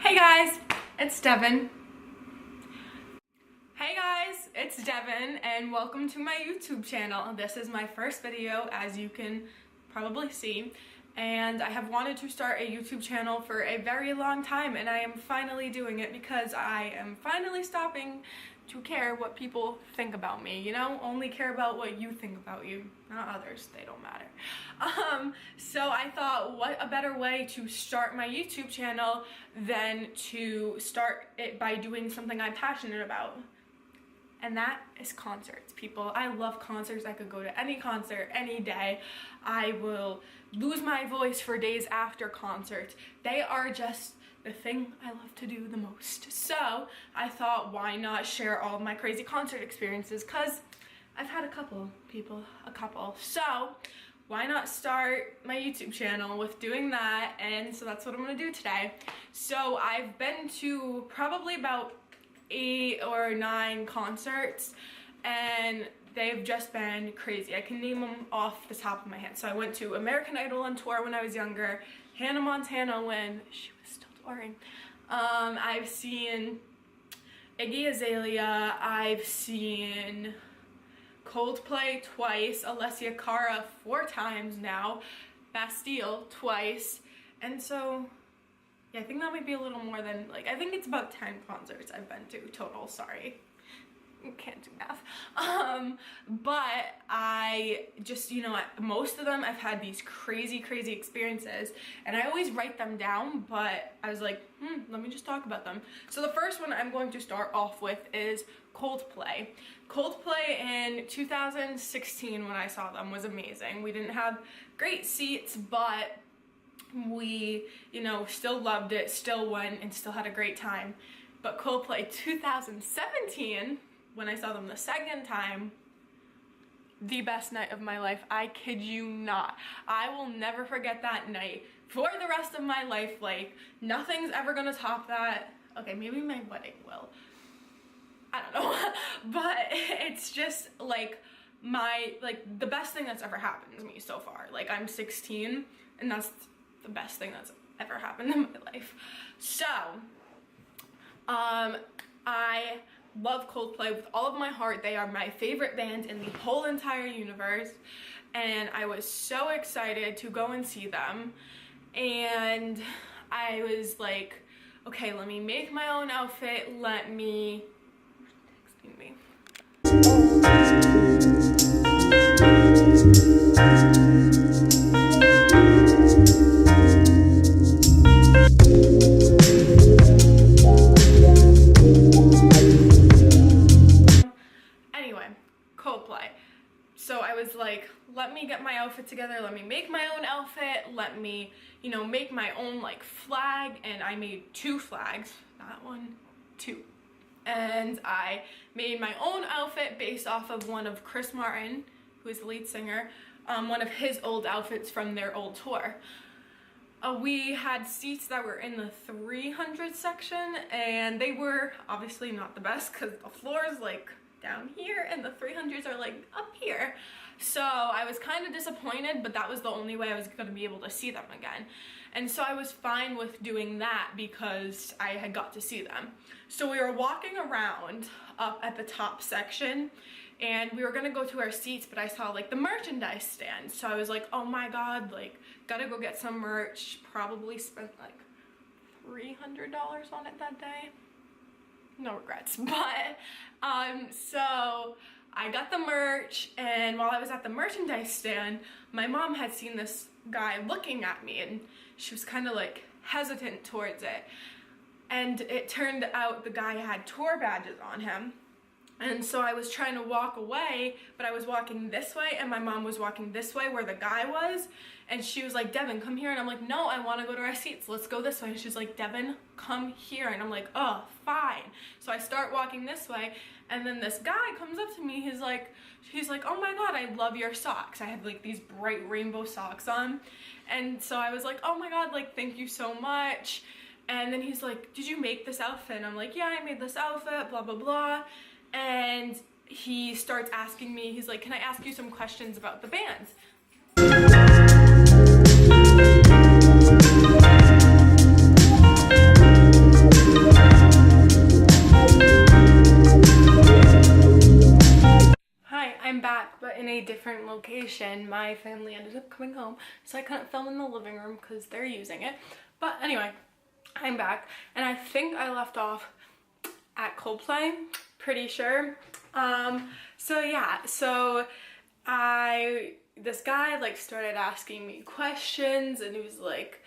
Hey guys, it's Devin. Hey guys, it's Devin and welcome to my YouTube channel. This is my first video, as you can probably see, and I have wanted to start a YouTube channel for a very long time, and I am finally doing it because I am finally stopping to care what people think about me, you know? Only care about what you think about you, not others. They don't matter. So I thought, what a better way to start my YouTube channel than to start it by doing something I'm passionate about. And that is concerts, people. I love concerts. I could go to any concert any day. I will lose my voice for days after concerts. They are just the thing I love to do the most. So I thought, why not share all of my crazy concert experiences? Because I've had a couple. So why not start my YouTube channel with doing that? And so that's what I'm gonna do today. So I've been to probably about 8 or 9 concerts, and they've just been crazy. I can name them off the top of my head. So I went to American Idol on tour when I was younger, Hannah Montana when she was still touring. I've seen Iggy Azalea, I've seen COLDPLAY twice, ALESSIA, CARA 4 times now, BASTILLE twice, and so yeah, I think that might be a little more than, like, I think it's about 10 concerts I've been to total. Sorry, can't do math. But I just, you know, most of them I've had these crazy experiences, and I always write them down, but I was like, let me just talk about them. So the first one I'm going to start off with is COLDPLAY. COLDPLAY in 2016 when I saw them was amazing. We didn't have great seats, but we, you know, still loved it, still went, and still had a great time. But COLDPLAY 2017, when I saw them the second time, the best night of my life. I kid you not. I will never forget that night for the rest of my life. Like, nothing's ever gonna top that. Okay, maybe my wedding will. I don't know. But it's just like the best thing that's ever happened to me so far. Like, I'm 16, and that's the best thing that's ever happened in my life. So, I love COLDPLAY with all of my heart. They are my favorite band in the whole entire universe, and I was so excited to go and see them. And I was like, okay, let me make my own outfit, let me, texting me. So I was like, let me get my outfit together, let me make my own outfit, let me, you know, make my own like flag. And I made 2 flags, not 1, 2. And I made my own outfit based off of one of Chris Martin, who is the lead singer, one of his old outfits from their old tour. We had seats that were in the 300 section, and they were obviously not the best because the floor is like down here and the 300s are like up here. So I was kind of disappointed, but that was the only way I was going to be able to see them again. And so I was fine with doing that because I had got to see them. So we were walking around up at the top section, and we were going to go to our seats, but I saw like the merchandise stand. So I was like, oh my god, like, gotta go get some merch. Probably spent like $300 on it that day. No regrets. But so I got the merch, and while I was at the merchandise stand, my mom had seen this guy looking at me, and she was kind of like hesitant towards it. And it turned out the guy had tour badges on him. And so I was trying to walk away, but I was walking this way, and my mom was walking this way where the guy was. And she was like, Devin, come here. And I'm like, no, I want to go to our seats. Let's go this way. And she's like, Devin, come here. And I'm like, oh, fine. So I start walking this way, and then this guy comes up to me. He's like, oh my god, I love your socks. I had like these bright rainbow socks on. And so I was like, oh my god, like, thank you so much. And then he's like, did you make this outfit? And I'm like, yeah, I made this outfit, blah, blah, blah. And he starts asking me, he's like, can I ask you some questions about the band? different location. My family ended up coming home, so I couldn't film in the living room because they're using it. But anyway, I'm back, and I think I left off at Coldplay, pretty sure. So yeah, so this guy like started asking me questions, and he was like,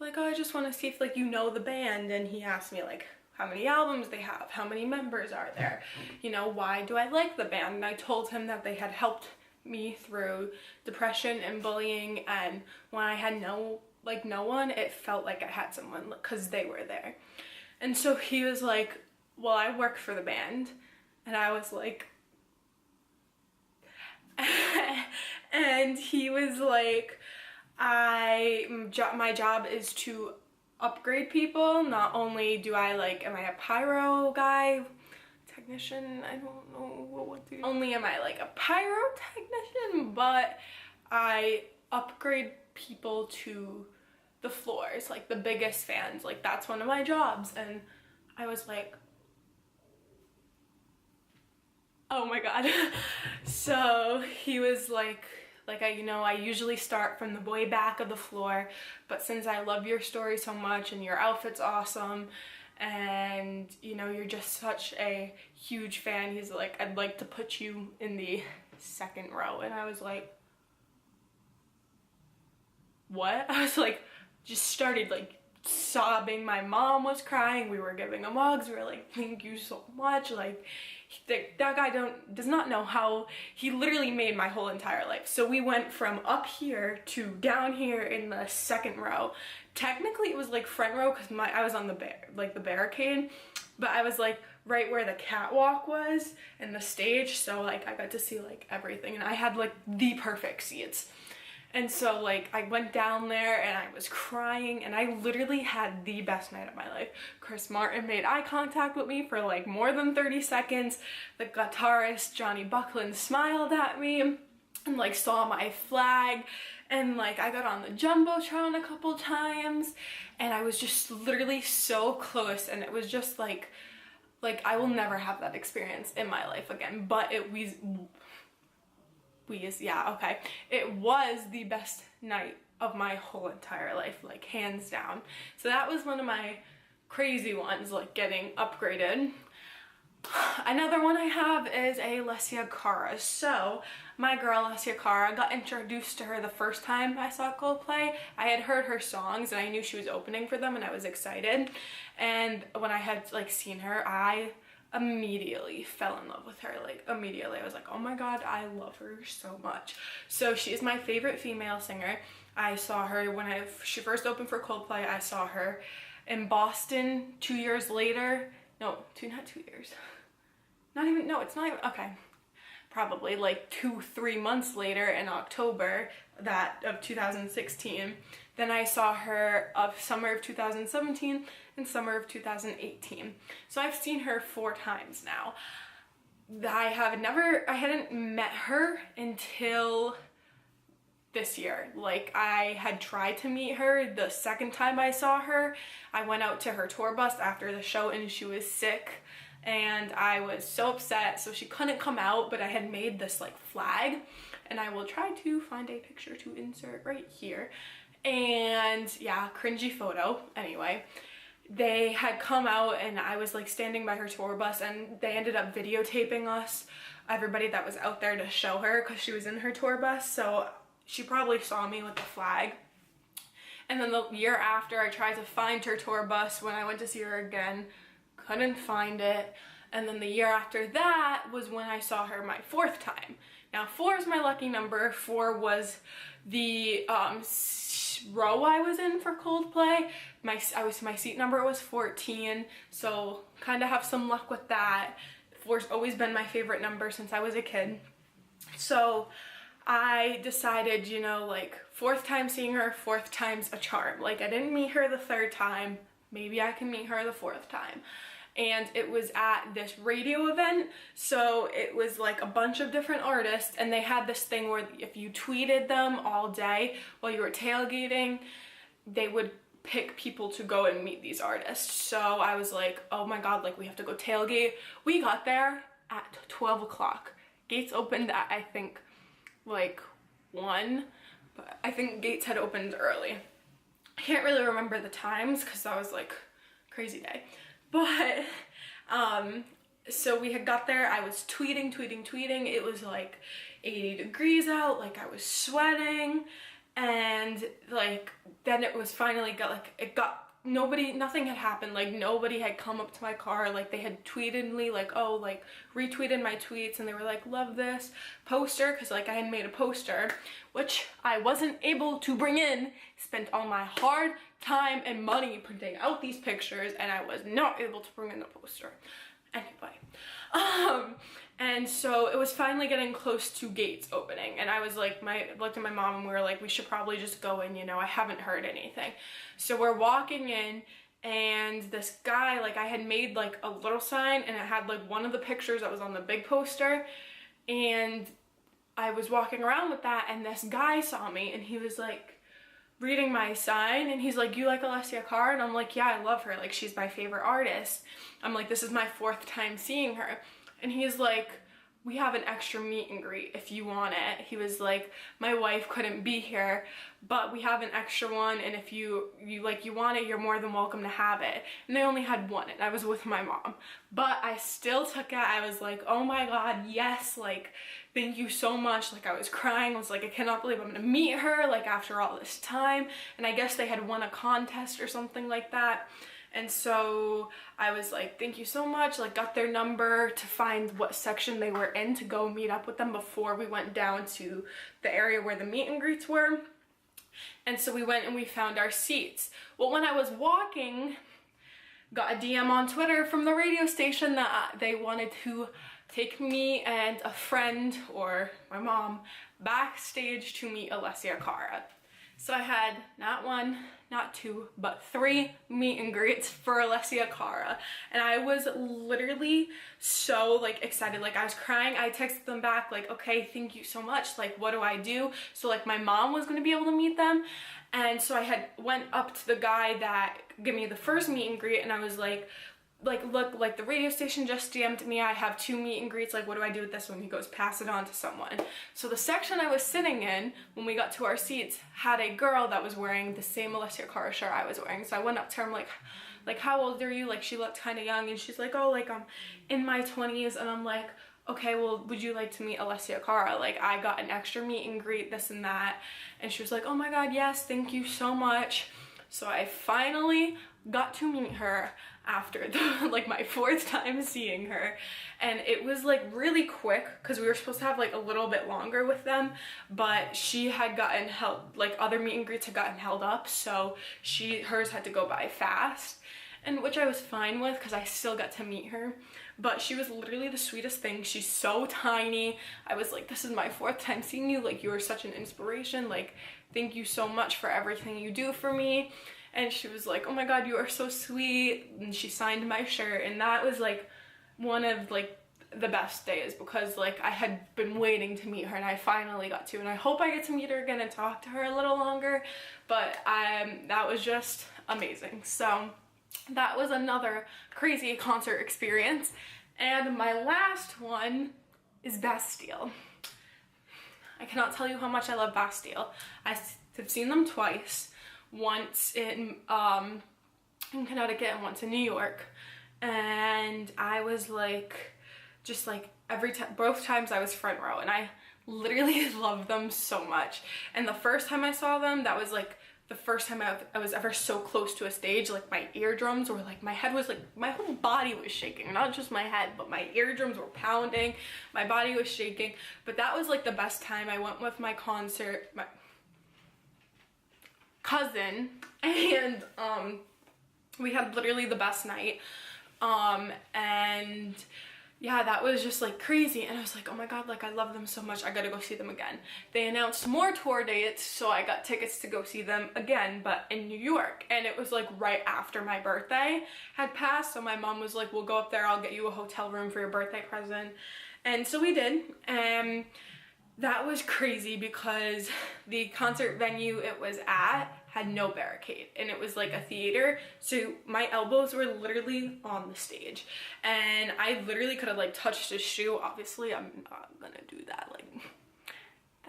oh, I just want to see if like you know the band, and he asked me like how many albums they have, how many members are there, you know, why do I like the band? And I told him that they had helped me through depression and bullying, and when I had no one, it felt like I had someone because they were there. And so he was like, well, I work for the band, and I was like, and he was like, my job is to upgrade people. Not only do I like, am I a pyro guy, technician, I don't know what to do. Only am I like a pyro technician, but I upgrade people to the floors, like the biggest fans, like that's one of my jobs. And I was like, oh my god. So he was like I usually start from the way back of the floor, but since I love your story so much and your outfit's awesome and you know you're just such a huge fan, he's like, I'd like to put you in the second row. And I was like, what? I was like, just started like sobbing. My mom was crying, we were giving him hugs, we were like, thank you so much. Like that guy does not know how he literally made my whole entire life. So we went from up here to down here in the second row. Technically it was like front row because I was on the barricade, but I was like right where the catwalk was and the stage, so like I got to see like everything, and I had like the perfect seats. And so like I went down there and I was crying, and I literally had the best night of my life. Chris Martin made eye contact with me for like more than 30 seconds. The guitarist Johnny Buckland smiled at me and like saw my flag, and like I got on the Jumbotron a couple times, and I was just literally so close, and it was just like I will never have that experience in my life again. But it was the best night of my whole entire life, like hands down. So that was one of my crazy ones, like getting upgraded. Another one I have is ALESSIA CARA. So my girl ALESSIA CARA, I got introduced to her the first time I saw Coldplay. I had heard her songs and I knew she was opening for them, and I was excited. And when I had like seen her, I immediately fell in love with her. Like immediately, I was like, oh my god, I love her so much. So she is my favorite female singer. I saw her when she first opened for Coldplay. I saw her in Boston 2 years later. No, not 2 years. Okay. Probably like 2-3 months later in October of 2016. Then I saw her of summer of 2017 and summer of 2018. So I've seen her 4 times now. I hadn't met her until this year. Like I had tried to meet her the second time I saw her. I went out to her tour bus after the show and she was sick, and I was so upset, so she couldn't come out, but I had made this like flag, and I will try to find a picture to insert right here. And yeah, cringy photo. Anyway, they had come out and I was like standing by her tour bus, and they ended up videotaping us, everybody that was out there, to show her because she was in her tour bus. So she probably saw me with the flag. And then the year after, I tried to find her tour bus when I went to see her again. Couldn't find it. And then the year after that was when I saw her my 4th time. Now 4 is my lucky number. 4 was the row I was in for Coldplay. My seat number was 14, so kind of have some luck with that. 4's always been my favorite number since I was a kid. So I decided, you know, like 4th time seeing her, 4th time's a charm. Like I didn't meet her the 3rd time, maybe I can meet her the 4th time. And it was at this radio event, so it was like a bunch of different artists, and they had this thing where if you tweeted them all day while you were tailgating, they would pick people to go and meet these artists. So I was like, oh my god, like we have to go tailgate. We got there at 12 o'clock. Gates opened at I think like 1, but I think gates had opened early. I can't really remember the times because that was like crazy day, but so we had got there. I was tweeting. It was like 80 degrees out, like I was sweating, and like then it was finally nothing had happened, like nobody had come up to my car, like they had tweeted me, like, oh, like retweeted my tweets, and they were like, love this poster, because like I had made a poster which I wasn't able to bring in, spent all my hard time and money printing out these pictures, and I was not able to bring in the poster anyway. And so it was finally getting close to gates opening, and I was like, looked at my mom, and we were like, we should probably just go in, you know, I haven't heard anything. So we're walking in, and this guy, like I had made like a little sign, and it had like one of the pictures that was on the big poster, and I was walking around with that, and this guy saw me, and he was like reading my sign, and he's like, you like ALESSIA CARA? And I'm like, yeah, I love her, like she's my favorite artist. I'm like, this is my 4th time seeing her. And he's like, we have an extra meet and greet if you want it. He was like, my wife couldn't be here, but we have an extra one, and if you want it, you're more than welcome to have it. And they only had one, and I was with my mom, but I still took it. I was like, oh my god, yes, like thank you so much. Like I was crying. I was like, I cannot believe I'm gonna meet her, like after all this time. And I guess they had won a contest or something like that. And so I was like, thank you so much, like got their number to find what section they were in to go meet up with them before we went down to the area where the meet and greets were. And so we went and we found our seats. Well, when I was walking, got a DM on Twitter from the radio station that they wanted to take me and a friend, or my mom, backstage to meet ALESSIA CARA. So I had not 1, not 2, but 3 meet and greets for ALESSIA CARA, and I was literally so like excited, like I was crying. I texted them back like, okay, thank you so much, like what do I do? So like my mom was gonna be able to meet them, and so I had went up to the guy that gave me the first meet and greet, and I was like, look, like the radio station just DM'd me, I have 2 meet and greets, like what do I do with this one? He goes, pass it on to someone. So the section I was sitting in when we got to our seats had a girl that was wearing the same ALESSIA CARA shirt I was wearing. So I went up to her, I'm like how old are you? Like she looked kind of young, and she's like, oh, like I'm in my 20s. And I'm like, okay, well, would you like to meet ALESSIA CARA? Like I got an extra meet and greet, this and that. And she was like, oh my god, yes, thank you so much. So I finally got to meet her after like my 4th time seeing her, and it was like really quick because we were supposed to have like a little bit longer with them, but she had gotten held, like other meet and greets had gotten held up, so hers had to go by fast, and which I was fine with because I still got to meet her. But she was literally the sweetest thing. She's so tiny. I was like, this is my 4th time seeing you, like you are such an inspiration, like thank you so much for everything you do for me. And she was like, oh my god, you are so sweet, and she signed my shirt, and that was like one of like the best days because like I had been waiting to meet her, and I finally got to, and I hope I get to meet her again and talk to her a little longer. But that was just amazing. So that was another crazy concert experience. And my last one is Bastille. I cannot tell you how much I love Bastille. I have seen them twice. Once in Connecticut and once in New York, and I was like, just like both times I was front row, and I literally love them so much. And the first time I saw them, that was like the first time I was ever so close to a stage. Like my eardrums were like, my head was like, my whole body was shaking, not just my head, but my eardrums were pounding, my body was shaking. But that was like the best time. I went with my cousin, and we had literally the best night, and yeah, that was just like crazy. And I was like, oh my god, like I love them so much, I gotta go see them again. They announced more tour dates, so I got tickets to go see them again, but in New York, and it was like right after my birthday had passed. So my mom was like, we'll go up there, I'll get you a hotel room for your birthday present. And so we did, and that was crazy because the concert venue it was at had no barricade, and it was like a theater, so my elbows were literally on the stage, and I literally could have like touched a shoe. Obviously I'm not gonna do that, like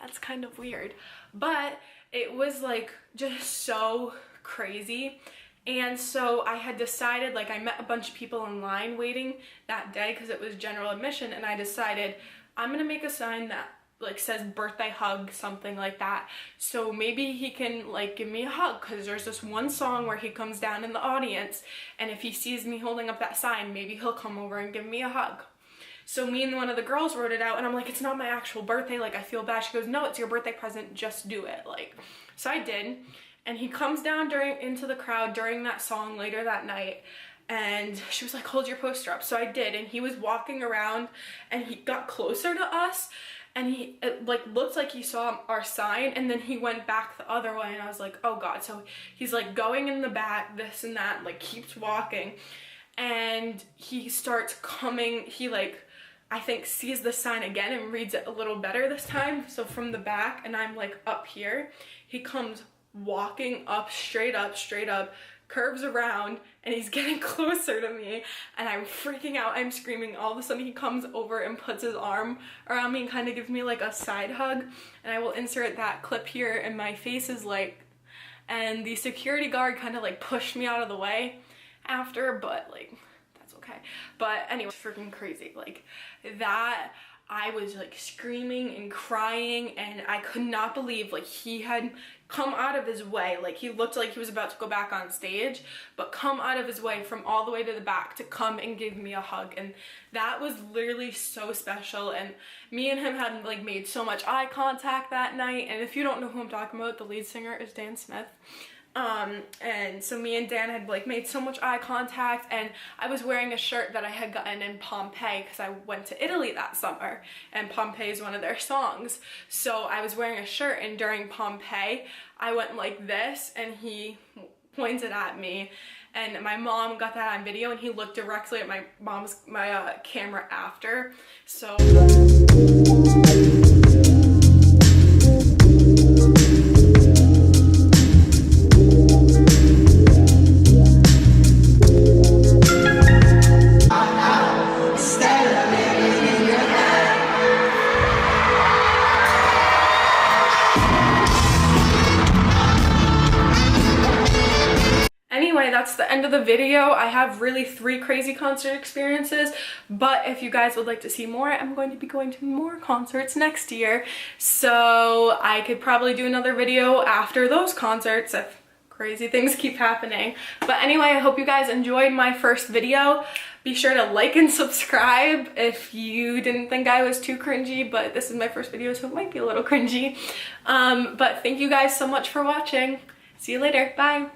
that's kind of weird. But it was like just so crazy. And so I had decided, like, I met a bunch of people in line waiting that day because it was general admission, and I decided I'm gonna make a sign that like says birthday hug, something like that, so maybe he can like give me a hug, because there's this one song where he comes down in the audience, and if he sees me holding up that sign, maybe he'll come over and give me a hug. So me and one of the girls wrote it out, and I'm like, it's not my actual birthday, like I feel bad. She goes, no, it's your birthday present, just do it. Like, so I did. And he comes down into the crowd during that song later that night, and she was like, hold your poster up. So I did, and he was walking around, and he got closer to us, and it like looked like he saw our sign, and then he went back the other way, and I was like, oh God. So he's like going in the back, this and that, like keeps walking, and he starts coming, he like, I think sees the sign again and reads it a little better this time. So from the back, and I'm like up here, he comes walking up, straight up, curves around, and he's getting closer to me, and I'm freaking out, I'm screaming. All of a sudden he comes over and puts his arm around me and kind of gives me like a side hug, and I will insert that clip here, and my face is like, and the security guard kind of like pushed me out of the way after, but like that's okay. But anyway, it's freaking crazy. Like that, I was like screaming and crying, and I could not believe like he had come out of his way. Like he looked like he was about to go back on stage, but come out of his way from all the way to the back to come and give me a hug. And that was literally so special, and me and him had like made so much eye contact that night. And if you don't know who I'm talking about, the lead singer is Dan Smith. And so me and Dan had like made so much eye contact, and I was wearing a shirt that I had gotten in Pompeii because I went to Italy that summer, and Pompeii is one of their songs. So I was wearing a shirt, and during Pompeii I went like this, and he pointed at me, and my mom got that on video, and he looked directly at my camera after. So that's the end of the video. I have really 3 crazy concert experiences, but if you guys would like to see more, I'm going to be going to more concerts next year, so I could probably do another video after those concerts if crazy things keep happening. But anyway, I hope you guys enjoyed my first video. Be sure to like and subscribe if you didn't think I was too cringy, but this is my first video, so it might be a little cringy. But thank you guys so much for watching. See you later. Bye.